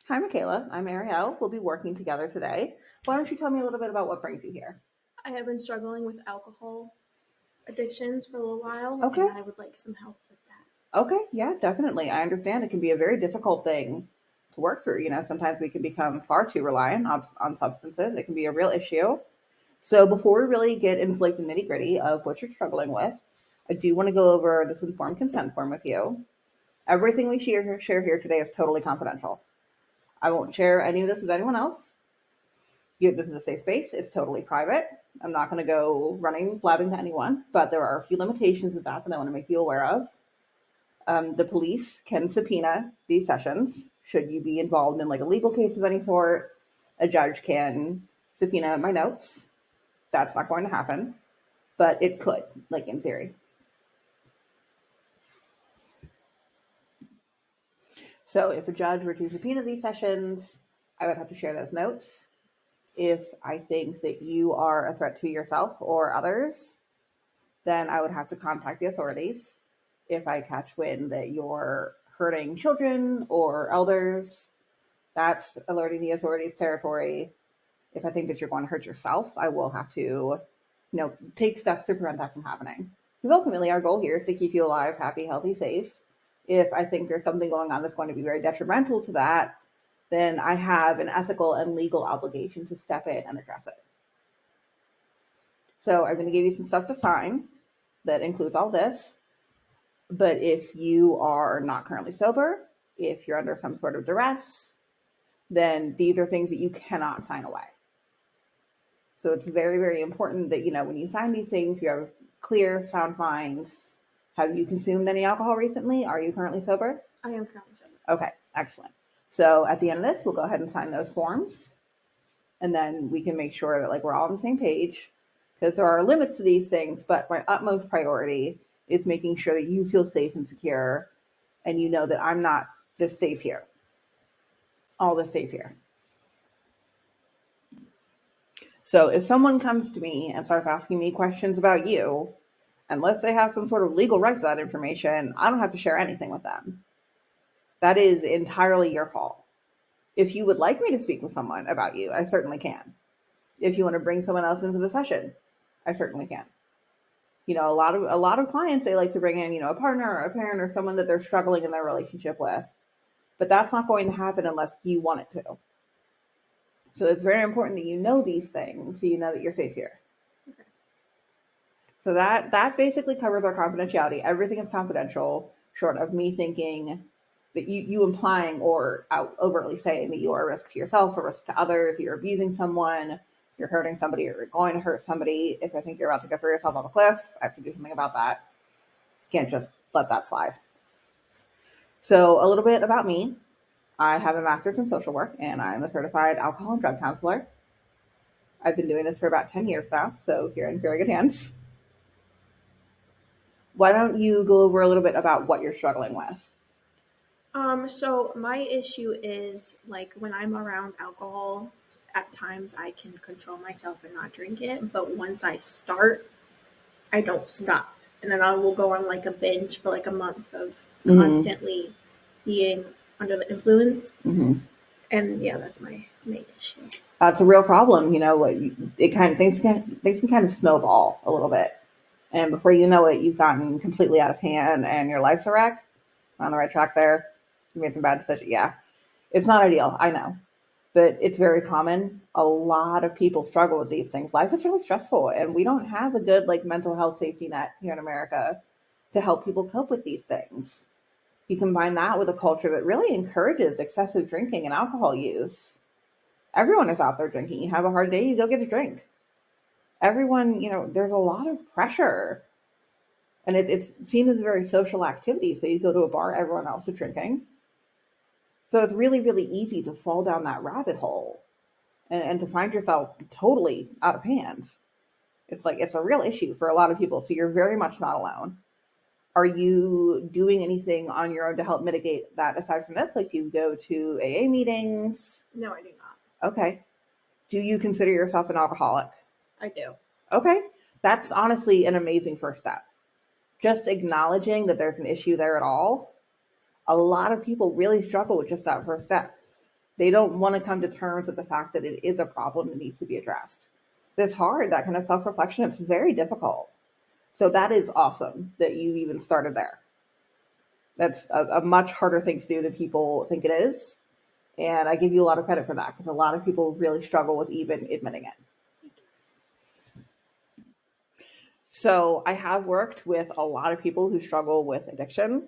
Hi, Michaela. I'm Ariel. We'll be working together today. Why don't you tell me a little bit about what brings you here? I have been struggling with alcohol addictions for a little while, Okay. and I would like some help with that. Okay. Yeah, definitely. I understand it can be a very difficult thing to work through. Sometimes we can become far too reliant on substances. It can be a real issue. So before we really get into like the nitty gritty of what you're struggling with, I do want to go over this informed consent form with you. Everything we share here today is totally confidential. I won't share any of this with anyone else. This is a safe space. It's totally private. I'm not going to go running, blabbing to anyone, but there are a few limitations of that I want to make you aware of. The police can subpoena these sessions should you be involved in like a legal case of any sort. A judge can subpoena my notes. That's not going to happen, but it could, like in theory. So if a judge were to subpoena these sessions, I would have to share those notes. If I think that you are a threat to yourself or others, then I would have to contact the authorities. If I catch wind that you're hurting children or elders, that's alerting the authorities' territory. If I think that you're going to hurt yourself, I will have to, take steps to prevent that from happening. Because ultimately, our goal here is to keep you alive, happy, healthy, safe. If I think there's something going on that's going to be very detrimental to that, then I have an ethical and legal obligation to step in and address it. So I'm going to give you some stuff to sign that includes all this. But if you are not currently sober, if you're under some sort of duress, then these are things that you cannot sign away. So it's very, very important that, when you sign these things, you have a clear, sound mind. Have you consumed any alcohol recently? Are you currently sober? I am currently sober. Okay, excellent. So at the end of this, we'll go ahead and sign those forms. And then we can make sure that we're all on the same page, because there are limits to these things, but my utmost priority is making sure that you feel safe and secure, and you know that this stays here. All this stays here. So if someone comes to me and starts asking me questions about you, unless they have some sort of legal right to that information, I don't have to share anything with them. That is entirely your call. If you would like me to speak with someone about you, I certainly can. If you want to bring someone else into the session, I certainly can. A lot of clients, they like to bring in, a partner or a parent or someone that they're struggling in their relationship with. But that's not going to happen unless you want it to. So it's very important that you know these things so you know that you're safe here. Okay. So that basically covers our confidentiality. Everything is confidential, short of me thinking that you implying or overtly saying that you are a risk to yourself, a risk to others, you're abusing someone, you're hurting somebody, or you're going to hurt somebody. If I think you're about to go throw yourself off a cliff, I have to do something about that. Can't just let that slide. So a little bit about me. I have a master's in social work, and I'm a certified alcohol and drug counselor. I've been doing this for about 10 years now, so you're in very good hands. Why don't you go over a little bit about what you're struggling with? So my issue is when I'm around alcohol, at times I can control myself and not drink it, but once I start, I don't stop. And then I will go on a binge for a month of constantly being under the influence. Mm-hmm. And yeah, that's my main issue. It's a real problem. It kind of things can kind of snowball a little bit, and before you know it, you've gotten completely out of hand, and your life's a wreck. On the right track there. You made some bad decisions. Yeah, it's not ideal. I know, but it's very common. A lot of people struggle with these things. Life is really stressful, and we don't have a good mental health safety net here in America to help people cope with these things. You combine that with a culture that really encourages excessive drinking and alcohol use. Everyone is out there drinking. You have a hard day, you go get a drink. Everyone, there's a lot of pressure. And it's seen as a very social activity. So you go to a bar, everyone else is drinking. So it's really, really easy to fall down that rabbit hole and to find yourself totally out of hand. It's a real issue for a lot of people. So you're very much not alone. Are you doing anything on your own to help mitigate that aside from this? Like you go to AA meetings? No, I do not. Okay. Do you consider yourself an alcoholic? I do. Okay. That's honestly an amazing first step. Just acknowledging that there's an issue there at all. A lot of people really struggle with just that first step. They don't want to come to terms with the fact that it is a problem that needs to be addressed. It's hard, that kind of self reflection. It's very difficult. So that is awesome that you even started there. That's a much harder thing to do than people think it is. And I give you a lot of credit for that because a lot of people really struggle with even admitting it. So I have worked with a lot of people who struggle with addiction,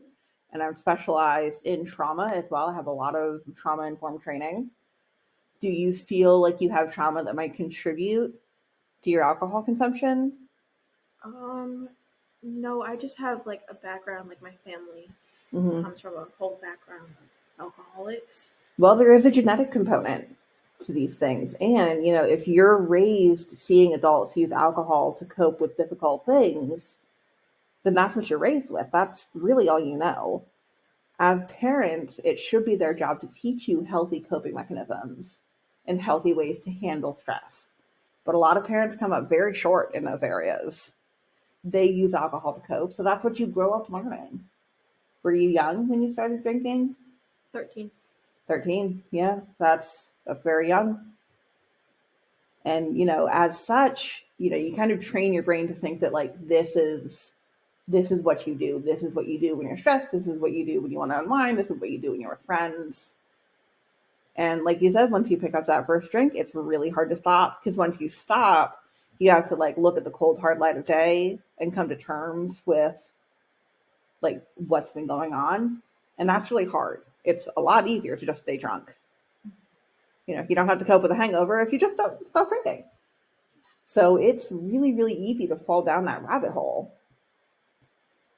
and I'm specialized in trauma as well. I have a lot of trauma informed training. Do you feel like you have trauma that might contribute to your alcohol consumption? No, I just have like a background, like my family Hmm. comes from a whole background of alcoholics. Well, there is a genetic component to these things. And, if you're raised seeing adults use alcohol to cope with difficult things, then that's what you're raised with. That's really all you know. As parents, it should be their job to teach you healthy coping mechanisms and healthy ways to handle stress. But a lot of parents come up very short in those areas. They use alcohol to cope. So that's what you grow up learning. Were you young when you started drinking? 13. 13. Yeah, that's very young. And, as such, you kind of train your brain to think that like this is what you do. This is what you do when you're stressed. This is what you do when you want to unwind. This is what you do when you're with friends. And like you said, once you pick up that first drink, it's really hard to stop because once you stop, you have to like look at the cold hard light of day and come to terms with like what's been going on. And that's really hard. It's a lot easier to just stay drunk. You don't have to cope with a hangover if you just don't stop drinking. So it's really, really easy to fall down that rabbit hole.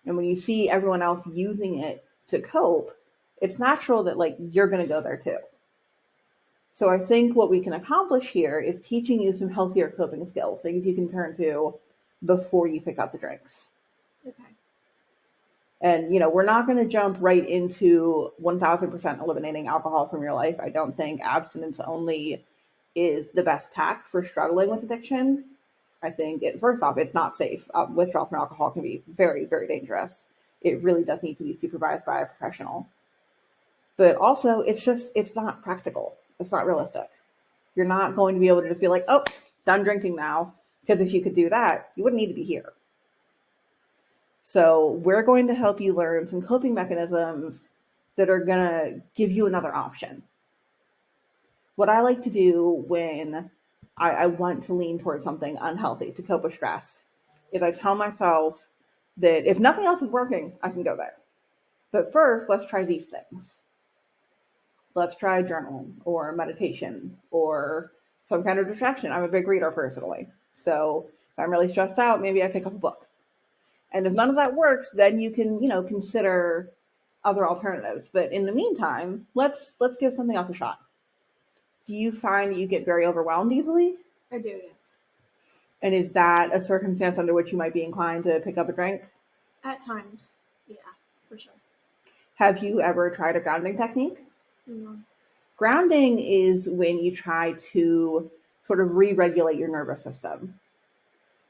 And when you see everyone else using it to cope, it's natural that like you're going to go there too. So I think what we can accomplish here is teaching you some healthier coping skills, things you can turn to before you pick up the drinks. Okay. And, we're not going to jump right into 1000% eliminating alcohol from your life. I don't think abstinence only is the best tack for struggling with addiction. I think first off, it's not safe. Withdrawal from alcohol can be very, very dangerous. It really does need to be supervised by a professional. But also, it's not practical. It's not realistic. You're not going to be able to just be like, oh, done drinking now. Because if you could do that, you wouldn't need to be here. So we're going to help you learn some coping mechanisms that are going to give you another option. What I like to do when I want to lean towards something unhealthy to cope with stress is I tell myself that if nothing else is working, I can go there. But first, let's try these things. Let's try journaling or meditation or some kind of distraction. I'm a big reader personally. So if I'm really stressed out, maybe I pick up a book. And if none of that works, then you can, consider other alternatives. But in the meantime, let's give something else a shot. Do you find that you get very overwhelmed easily? I do, yes. And is that a circumstance under which you might be inclined to pick up a drink? At times, yeah, for sure. Have you ever tried a grounding technique? No. Grounding is when you try to sort of re-regulate your nervous system.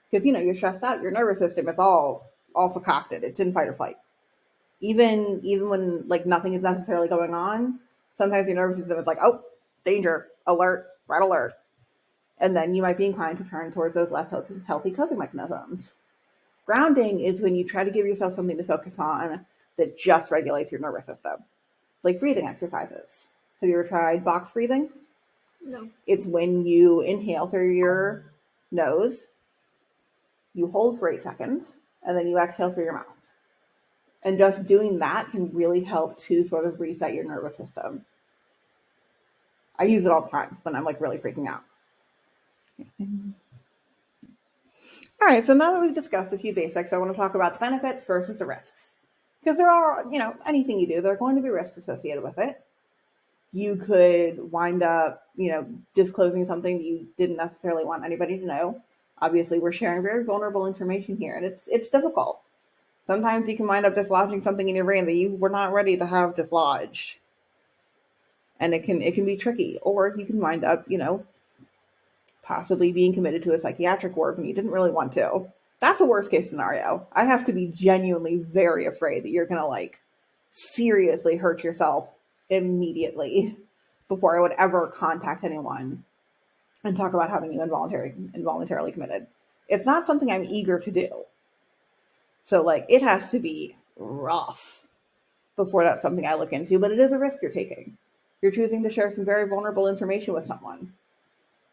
Because, you're stressed out, your nervous system is all concocted. It's in fight or flight. Even when like nothing is necessarily going on, sometimes your nervous system is like, oh, danger, alert, red alert. And then you might be inclined to turn towards those less healthy coping mechanisms. Grounding is when you try to give yourself something to focus on that just regulates your nervous system, like breathing exercises. Have you ever tried box breathing? No. It's when you inhale through your nose, you hold for 8 seconds, and then you exhale through your mouth. And just doing that can really help to sort of reset your nervous system. I use it all the time when I'm like really freaking out. All right, so now that we've discussed a few basics, I want to talk about the benefits versus the risks. Because there are, anything you do, there are going to be risks associated with it. You could wind up, disclosing something you didn't necessarily want anybody to know. Obviously, we're sharing very vulnerable information here, and it's difficult. Sometimes you can wind up dislodging something in your brain that you were not ready to have dislodged. And it can be tricky. Or you can wind up, possibly being committed to a psychiatric ward when you didn't really want to. That's a worst case scenario. I have to be genuinely very afraid that you're going to like seriously hurt yourself immediately before I would ever contact anyone and talk about having you involuntarily committed. It's not something I'm eager to do. So like it has to be rough before that's something I look into, but it is a risk you're taking. You're choosing to share some very vulnerable information with someone.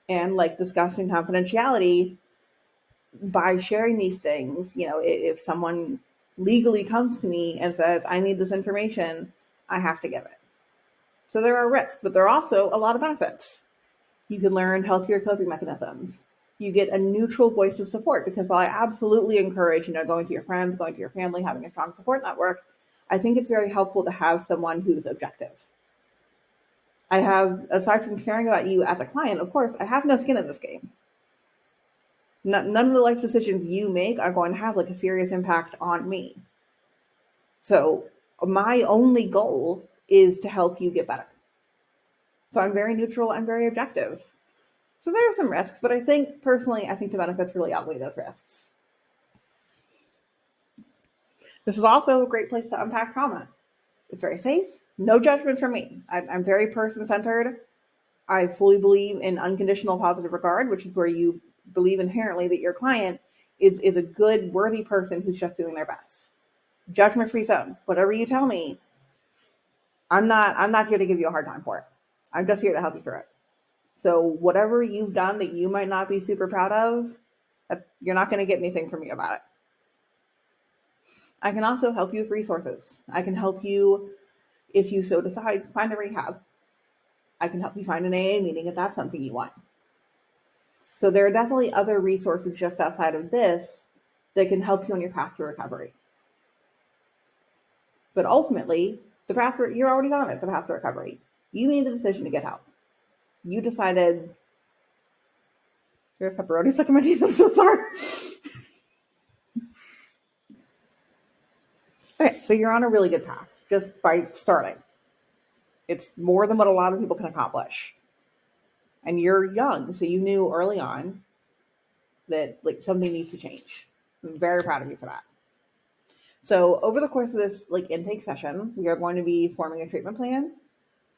And like discussing confidentiality, by sharing these things, if someone legally comes to me and says, I need this information, I have to give it. So there are risks, but there are also a lot of benefits. You can learn healthier coping mechanisms. You get a neutral voice of support, because while I absolutely encourage, going to your friends, going to your family, having a strong support network, I think it's very helpful to have someone who's objective. I have, aside from caring about you as a client, of course, I have no skin in this game. None of the life decisions you make are going to have like a serious impact on me. So my only goal is to help you get better. So I'm very neutral, I'm very objective. So there are some risks, but I think the benefits really outweigh those risks. This is also a great place to unpack trauma. It's very safe, no judgment from me. I'm very person-centered. I fully believe in unconditional positive regard, which is where you believe inherently that your client is a good, worthy person who's just doing their best. Judgment-free zone. Whatever you tell me, I'm not here to give you a hard time for it. I'm just here to help you through it. So whatever you've done that you might not be super proud of, you're not going to get anything from me about it. I can also help you with resources. I can help you, if you so decide, find a rehab. I can help you find an AA meeting if that's something you want. So there are definitely other resources just outside of this that can help you on your path to recovery. But ultimately, you're already on it, the path to recovery. You made the decision to get help. You decided, there's pepperoni stuck in my teeth, I'm so sorry. Okay, so you're on a really good path just by starting. It's more than what a lot of people can accomplish. And you're young, so you knew early on that like something needs to change. I'm very proud of you for that. So over the course of this like intake session, we are going to be forming a treatment plan,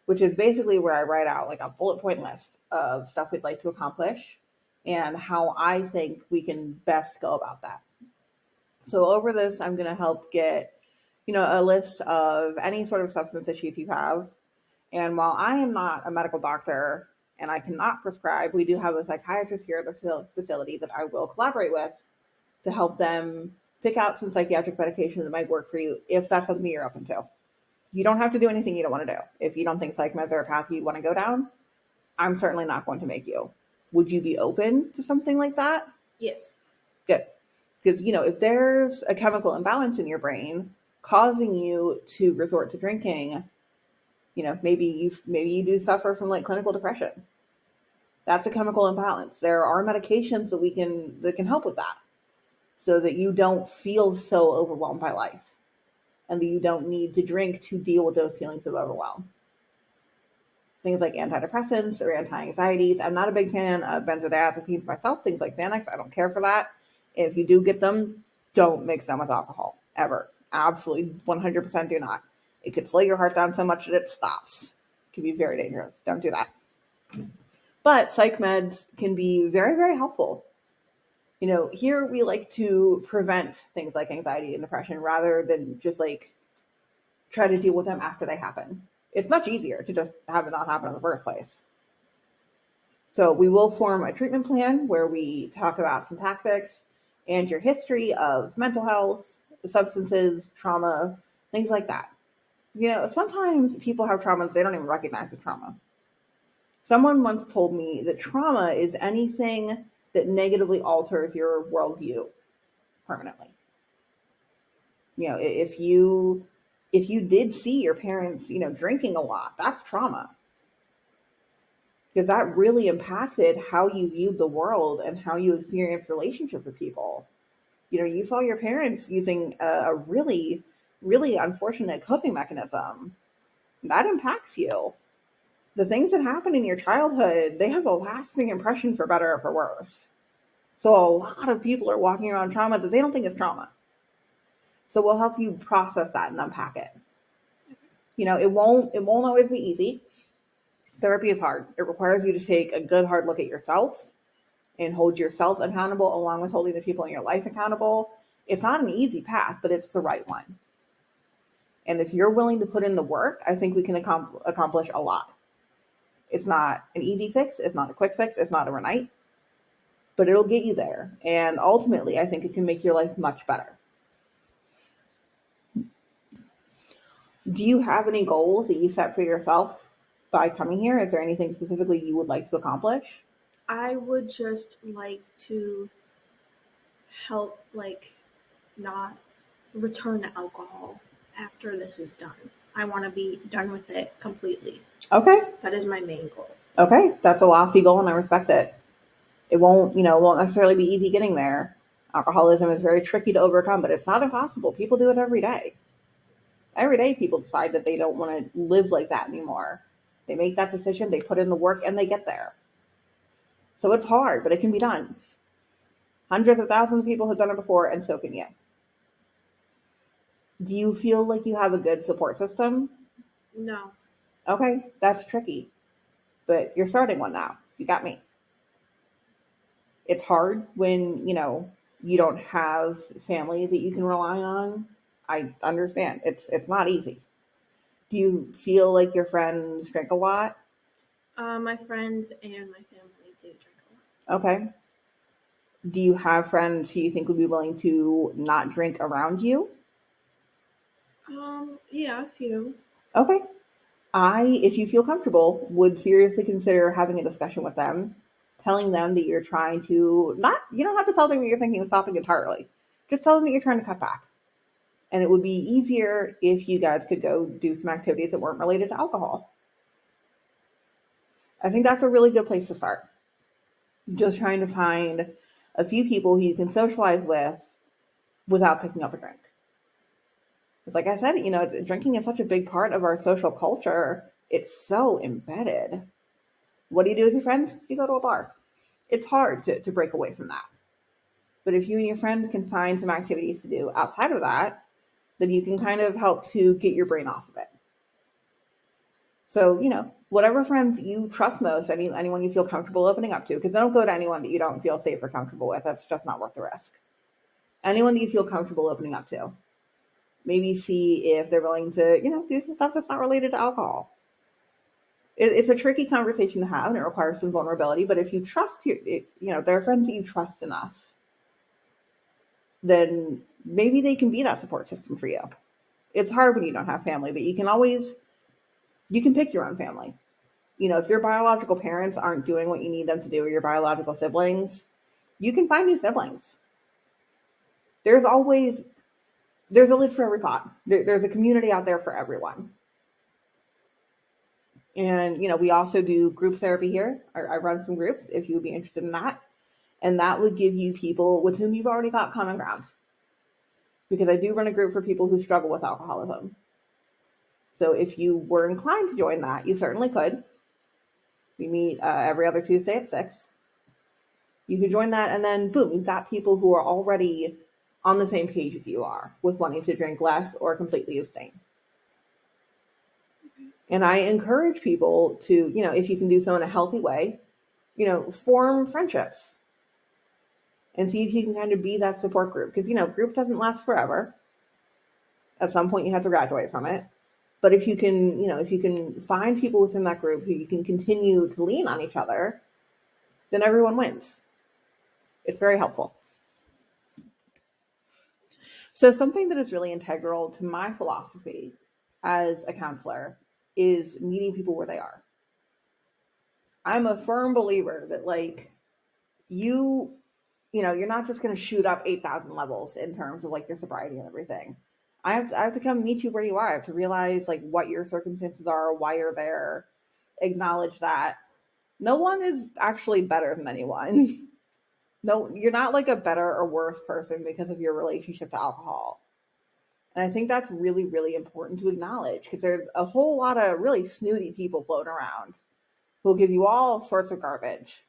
which is basically where I write out like a bullet point list of stuff we'd like to accomplish and how I think we can best go about that. So over this, I'm going to help get, a list of any sort of substance issues you have. And while I am not a medical doctor and I cannot prescribe, we do have a psychiatrist here at the facility that I will collaborate with to help them pick out some psychiatric medication that might work for you if that's something you're open to. You don't have to do anything you don't want to do. If you don't think psych meds are a path you want to go down, I'm certainly not going to make you. Would you be open to something like that? Yes. Good. Because, if there's a chemical imbalance in your brain causing you to resort to drinking, maybe you do suffer from like clinical depression. That's a chemical imbalance. There are medications that can help with that so that you don't feel so overwhelmed by life and that you don't need to drink to deal with those feelings of overwhelm. Things like antidepressants or anti-anxieties. I'm not a big fan of benzodiazepines myself, things like Xanax. I don't care for that. If you do get them, don't mix them with alcohol, ever. Absolutely 100% do not. It could slow your heart down so much that it stops. It can be very dangerous. Don't do that. But psych meds can be very, very helpful. Here we like to prevent things like anxiety and depression rather than just like try to deal with them after they happen. It's much easier to just have it not happen in the first place. So we will form a treatment plan where we talk about some tactics and your history of mental health, substances, trauma, things like that. Sometimes people have traumas, they don't even recognize the trauma. Someone once told me that trauma is anything that negatively alters your worldview permanently. If you did see your parents, drinking a lot, that's trauma. Because that really impacted how you viewed the world and how you experienced relationships with people. You saw your parents using a really, really unfortunate coping mechanism. That impacts you. The things that happen in your childhood, they have a lasting impression for better or for worse. So a lot of people are walking around trauma that they don't think is trauma. So we'll help you process that and unpack it. It won't always be easy. Therapy is hard. It requires you to take a good hard look at yourself and hold yourself accountable along with holding the people in your life accountable. It's not an easy path, but it's the right one. And if you're willing to put in the work, I think we can accomplish a lot. It's not an easy fix. It's not a quick fix. It's not overnight, but it'll get you there. And ultimately, I think it can make your life much better. Do you have any goals that you set for yourself by coming here? Is there anything specifically you would like to accomplish? I would just like to help, like, not return to alcohol after this is done. I want to be done with it completely. Okay. That is my main goal. Okay. That's a lofty goal and I respect it. It won't necessarily be easy getting there. Alcoholism is very tricky to overcome, but it's not impossible. People do it every day. Every day people decide that they don't want to live like that anymore. They make that decision, they put in the work, and they get there. So it's hard, but it can be done. Hundreds of thousands of people have done it before, and so can you. Do you feel like you have a good support system? No. Okay, that's tricky, but you're starting one now. You got me. It's hard when, you don't have family that you can rely on. I understand. It's not easy. Do you feel like your friends drink a lot? My friends and my family do drink a lot. Okay. Do you have friends who you think would be willing to not drink around you? Yeah, a few. Okay. If you feel comfortable, would seriously consider having a discussion with them, telling them that you're trying to not, you don't have to tell them that you're thinking of stopping entirely. Just tell them that you're trying to cut back. And it would be easier if you guys could go do some activities that weren't related to alcohol. I think that's a really good place to start. Just trying to find a few people who you can socialize with without picking up a drink. Like I said, drinking is such a big part of our social culture. It's so embedded. What do you do with your friends? You go to a bar. It's hard to break away from that. But if you and your friends can find some activities to do outside of that, then you can kind of help to get your brain off of it. So, whatever friends you trust most, anyone you feel comfortable opening up to, because don't go to anyone that you don't feel safe or comfortable with. That's just not worth the risk. Anyone that you feel comfortable opening up to. Maybe see if they're willing to, do some stuff that's not related to alcohol. It's a tricky conversation to have and it requires some vulnerability, but if you trust there are friends that you trust enough, then maybe they can be that support system for you. It's hard when you don't have family, but you can pick your own family. If your biological parents aren't doing what you need them to do, or your biological siblings, you can find new siblings. There's a lid for every pot. There's a community out there for everyone. And, we also do group therapy here. I run some groups if you would be interested in that. And that would give you people with whom you've already got common ground. Because I do run a group for people who struggle with alcoholism. So if you were inclined to join that, you certainly could. We meet every other Tuesday at 6. You could join that, and then boom, you've got people who are already on the same page as you are with wanting to drink less or completely abstain. And I encourage people to, if you can do so in a healthy way, form friendships and see if you can kind of be that support group. Because, group doesn't last forever. At some point you have to graduate from it. But if you can find people within that group who you can continue to lean on each other, then everyone wins. It's very helpful. So something that is really integral to my philosophy as a counselor is meeting people where they are. I'm a firm believer that you're not just going to shoot up 8,000 levels in terms of your sobriety and everything. I have to come meet you where you are. I have to realize what your circumstances are, why you're there, acknowledge that. No one is actually better than anyone. No, you're not a better or worse person because of your relationship to alcohol. And I think that's really, really important to acknowledge because there's a whole lot of really snooty people floating around who will give you all sorts of garbage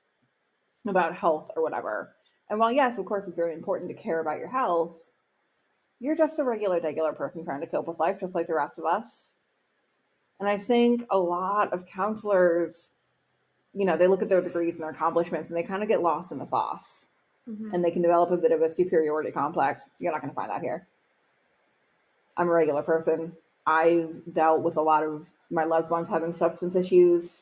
about health or whatever. And while, yes, of course, it's very important to care about your health, you're just a regular person trying to cope with life just like the rest of us. And I think a lot of counselors, they look at their degrees and their accomplishments and they kind of get lost in the sauce. Mm-hmm. And they can develop a bit of a superiority complex. You're not going to find that here. I'm a regular person. I've dealt with a lot of my loved ones having substance issues.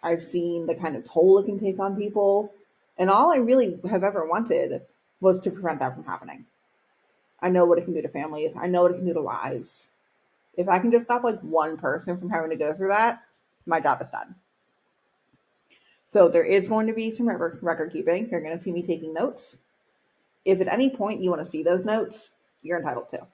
I've seen the kind of toll it can take on people. And all I really have ever wanted was to prevent that from happening. I know what it can do to families. I know what it can do to lives. If I can just stop like one person from having to go through that, my job is done. So there is going to be some record keeping. You're going to see me taking notes. If at any point you want to see those notes, you're entitled to.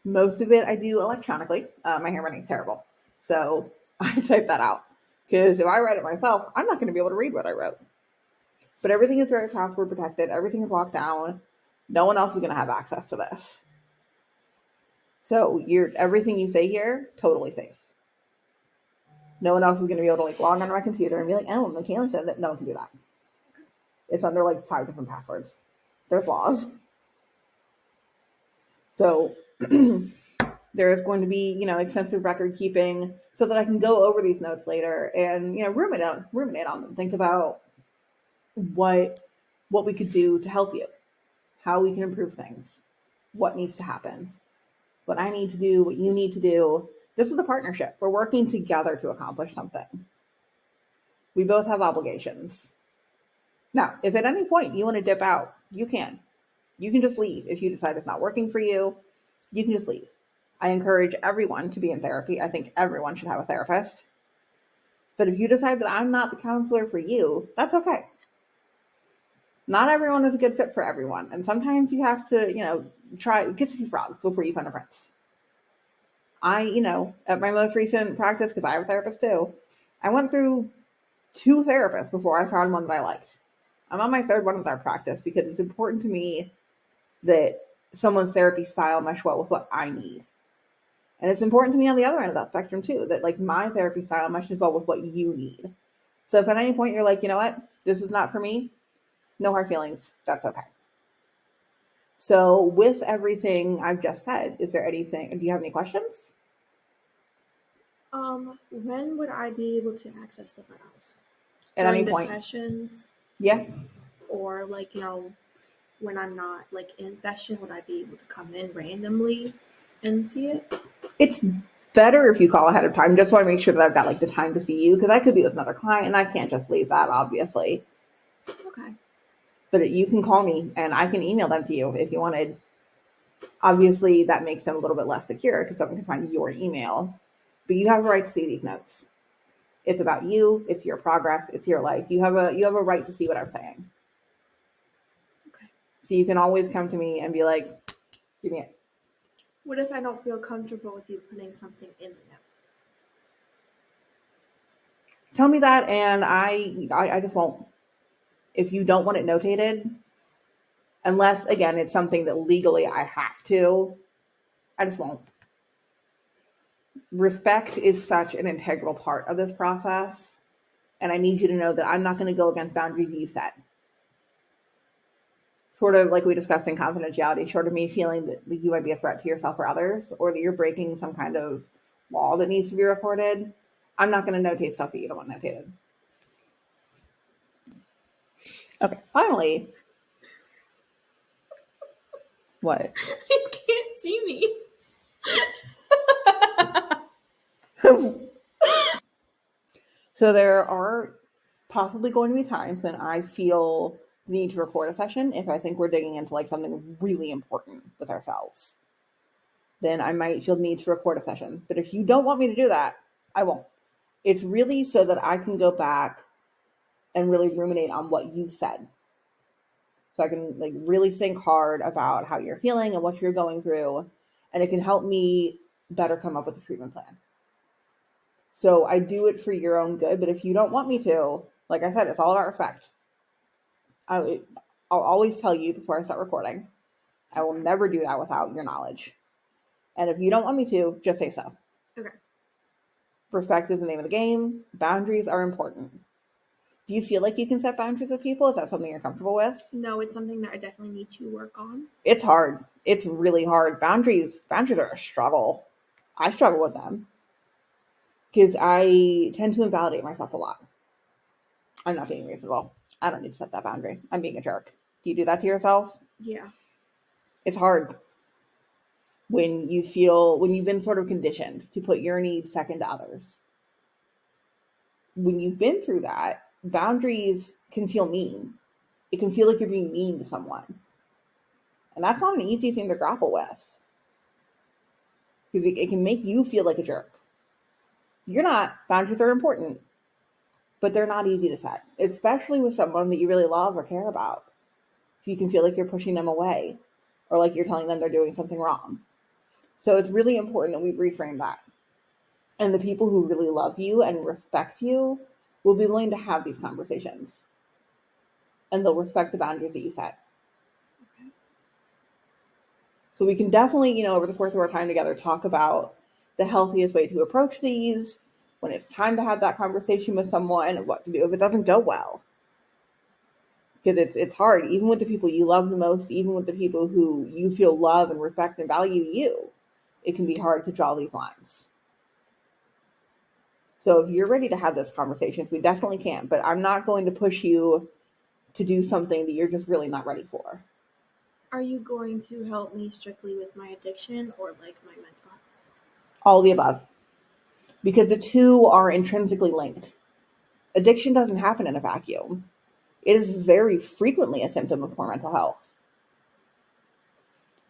Most of it I do electronically. My handwriting is terrible. So I type that out. Because if I write it myself, I'm not going to be able to read what I wrote. But everything is very password protected. Everything is locked down. No one else is going to have access to this. So everything you say here, totally safe. No one else is going to be able to like log onto my computer and be like, oh, Michaela said that. No one can do that. It's under like 5 different passwords. There's laws. So there is going to be, extensive record keeping so that I can go over these notes later and, ruminate on them. Think about what we could do to help you, how we can improve things, what needs to happen, what I need to do, what you need to do. This is a partnership. We're working together to accomplish something. We both have obligations. Now, if at any point you want to dip out, you can. You can just leave. If you decide it's not working for you, you can just leave. I encourage everyone to be in therapy. I think everyone should have a therapist. But if you decide that I'm not the counselor for you, that's okay. Not everyone is a good fit for everyone. And sometimes you have to, try kiss a few frogs before you find a prince. At my most recent practice, because I have a therapist too, I went through 2 therapists before I found one that I liked. I'm on my 3rd one with our practice because it's important to me that someone's therapy style mesh well with what I need. And it's important to me on the other end of that spectrum too, that like my therapy style meshes well with what you need. So if at any point you're like, you know what, this is not for me, no hard feelings, that's okay. So with everything I've just said, is there anything, do you have any questions? When would I be able to access the files? At During any the point. sessions? Yeah. Or like, when I'm not like in session, would I be able to come in randomly and see it? It's better if you call ahead of time, just so I make sure that I've got like the time to see you, because I could be with another client and I can't just leave that, obviously. Okay. But you can call me and I can email them to you if you wanted. Obviously, that makes them a little bit less secure because someone can find your email. But you have a right to see these notes. It's about you. It's your progress. It's your life. You have a right to see what I'm saying. Okay. So you can always come to me and be like, give me it. What if I don't feel comfortable with you putting something in the note? Tell me that and I just won't. If you don't want it notated, unless, again, it's something that legally I have to, I just won't. Respect is such an integral part of this process. And I need you to know that I'm not going to go against boundaries you set. Sort of like we discussed in confidentiality, short of me feeling that you might be a threat to yourself or others, or that you're breaking some kind of law that needs to be reported, I'm not going to notate stuff that you don't want notated. Okay, finally. What? You can't see me. So there are possibly going to be times when I feel the need to record a session if I think we're digging into like something really important with ourselves. Then I might feel the need to record a session. But if you don't want me to do that, I won't. It's really so that I can go back and really ruminate on what you've said. So I can like really think hard about how you're feeling and what you're going through. And it can help me better come up with a treatment plan. So I do it for your own good. But if you don't want me to, like I said, it's all about respect. I'll always tell you before I start recording. I will never do that without your knowledge. And if you don't want me to, just say so. Okay. Respect is the name of the game. Boundaries are important. Do you feel like you can set boundaries with people? Is that something you're comfortable with? No, it's something that I definitely need to work on. It's hard. It's really hard. Boundaries are a struggle. I struggle with them. because I tend to invalidate myself a lot. I'm not being reasonable. I don't need to set that boundary. I'm being a jerk. Do you do that to yourself? Yeah. It's hard when you've been sort of conditioned to put your needs second to others. When you've been through that, boundaries can feel mean. It can feel like you're being mean to someone. And that's not an easy thing to grapple with because it can make you feel like a jerk. You're not. Boundaries are important, but they're not easy to set, especially with someone that you really love or care about. You can feel like you're pushing them away or like you're telling them they're doing something wrong. So it's really important that we reframe that. And the people who really love you and respect you will be willing to have these conversations. And they'll respect the boundaries that you set. Okay. So we can definitely, over the course of our time together, talk about the healthiest way to approach these, when it's time to have that conversation with someone, what to do if it doesn't go well. Because it's hard, even with the people you love the most, even with the people who you feel love and respect and value you, it can be hard to draw these lines. So if you're ready to have those conversations, we definitely can. But I'm not going to push you to do something that you're just really not ready for. Are you going to help me strictly with my addiction or like my mental health? All the above. Because the two are intrinsically linked. Addiction doesn't happen in a vacuum. It is very frequently a symptom of poor mental health.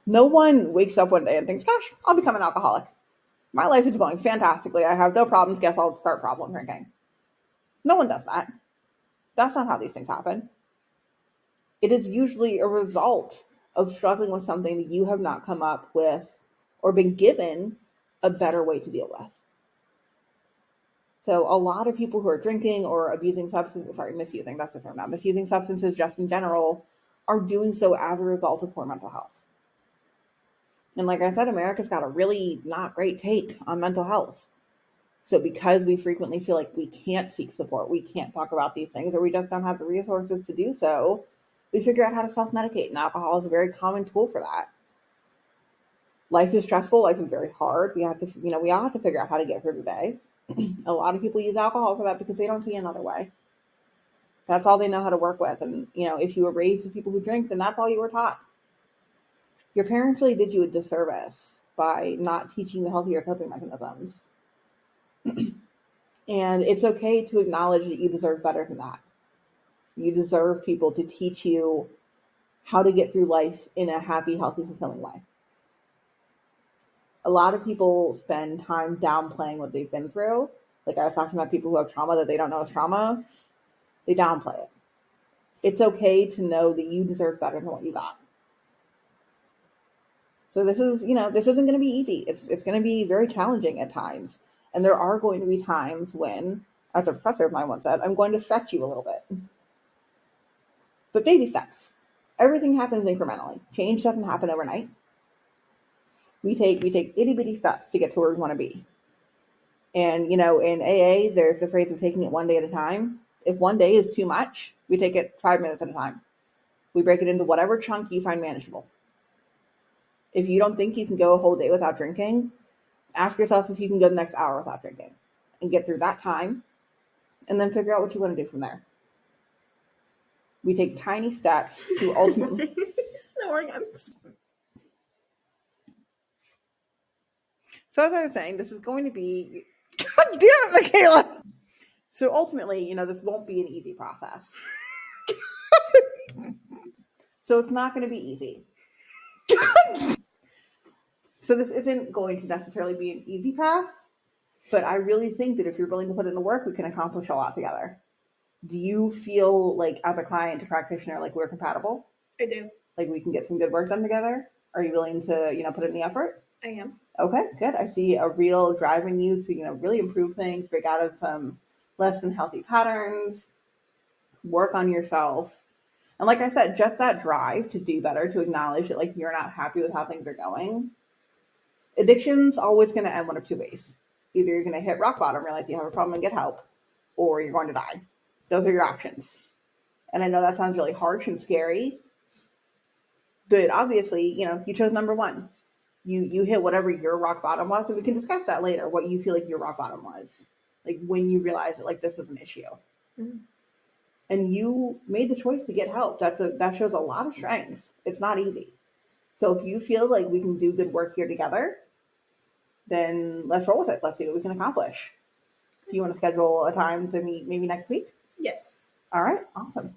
No one wakes up one day and thinks, gosh, I'll become an alcoholic. My life is going fantastically. I have no problems. Guess I'll start problem drinking. No one does that. That's not how these things happen. It is usually a result of struggling with something that you have not come up with or been given a better way to deal with. So a lot of people who are drinking or abusing substances, misusing, that's the term now, misusing substances just in general, are doing so as a result of poor mental health. And like I said, America's got a really not great take on mental health. So because we frequently feel like we can't seek support, we can't talk about these things, or we just don't have the resources to do so, we figure out how to self-medicate, and alcohol is a very common tool for that. Life is stressful. Life is very hard. We all have to figure out how to get through the day. A lot of people use alcohol for that because they don't see another way. That's all they know how to work with. And, if you were raised with people who drink, then that's all you were taught. Your parents really did you a disservice by not teaching you healthier coping mechanisms. And it's okay to acknowledge that you deserve better than that. You deserve people to teach you how to get through life in a happy, healthy, fulfilling way. A lot of people spend time downplaying what they've been through. Like I was talking about people who have trauma that they don't know is trauma. They downplay it. It's okay to know that you deserve better than what you got. So this isn't going to be easy. It's going to be very challenging at times. And there are going to be times when, as a professor of mine once said, I'm going to stretch you a little bit. But baby steps. Everything happens incrementally. Change doesn't happen overnight. We take itty bitty steps to get to where we want to be. And in AA, there's the phrase of taking it one day at a time. If one day is too much, we take it 5 minutes at a time. We break it into whatever chunk you find manageable. If you don't think you can go a whole day without drinking, ask yourself if you can go the next hour without drinking and get through that time, and then figure out what you want to do from there. We take tiny steps to ultimately. Snoring. So as I was saying, this is going to be. God damn it, Michaela! So ultimately, this won't be an easy process. So it's not going to be easy. So this isn't going to necessarily be an easy path, but I really think that if you're willing to put in the work, we can accomplish a lot together. Do you feel like, as a client to practitioner, like we're compatible? I do. Like we can get some good work done together? Are you willing to, put in the effort? I am. Okay, good. I see a real drive in you to, really improve things, break out of some less than healthy patterns, work on yourself. And like I said, just that drive to do better, to acknowledge that like you're not happy with how things are going. Addiction's always going to end one of two ways. Either you're going to hit rock bottom, realize you have a problem and get help, or you're going to die. Those are your options. And I know that sounds really harsh and scary, but obviously, you chose number one. You hit whatever your rock bottom was, and we can discuss that later, what you feel like your rock bottom was. like when you realized that like this was an issue. Mhm. And you made the choice to get help. That shows a lot of strength. It's not easy. So if you feel like we can do good work here together, then let's roll with it. Let's see what we can accomplish. Do you want to schedule a time to meet maybe next week? Yes. All right, awesome.